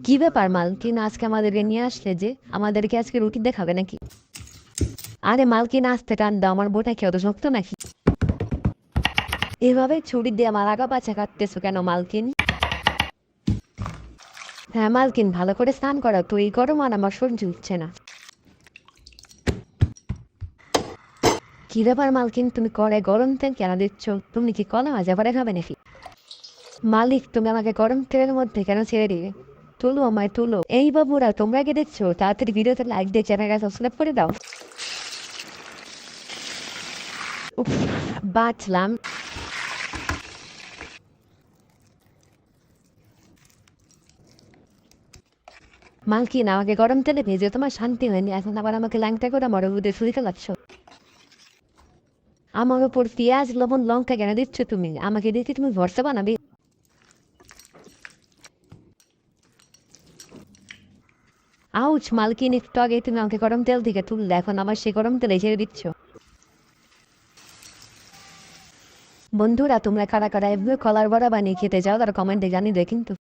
কি ব্যাপার মালকিন, আজকে আমাদেরকে নিয়ে আসলে যে? আমাদেরকে আজকে রুটি দেখাবে নাকি? আরে মালকিন, আসতে টান দাও, আমার বোটা কি অত শক্ত নাকি? এভাবে ছুরি দিয়ে আমার আগা পাছা কাটতেছো কেন মালকিন? হ্যাঁ মালকিন, ভালো করে স্নান করা তো, এই গরম আর আমার সহ্য হচ্ছে না। কি ব্যাপার মালকিন, তুমি করে গরম তেল কেন দিচ্ছ? তুমি কি কলা ভাজা পরে খাবে নাকি? মালিক, তুমি আমাকে গরম তেলের মধ্যে কেন ছেড়ে দিবে? তুলো আমায় তুলো। এই বাবুরা, তোমরা কি দেখছো? তাড়াতাড়ি ভিডিওতে লাইক দিয়ে চ্যানেলটা সাবস্ক্রাইব করে দাও। উফ, বাঁচলাম। মালকিন, আমাকে গরম তেলে ভেজে তোমার শান্তি হয়নি, এখন আবার আমাকে ল্যাংটা করে মরগুদে ছুরি চালাচ্ছ। আমার ওপর পেঁয়াজ লবণ লঙ্কা কেন দিচ্ছ তুমি? আমাকে দেখে তুমি ভরসা বানাবে? আউচ মালকিন, একটু আগে তুমি আমাকে গরম তেল থেকে তুললে, এখন আমার সেই গরম তেলে ছেড়ে দিচ্ছ। বন্ধুরা, তোমরা কারা কারা এভাবে কলার বড়া বানিয়ে খেতে চাও তারা কমেন্টে জানিয়ে দেয় কিন্তু।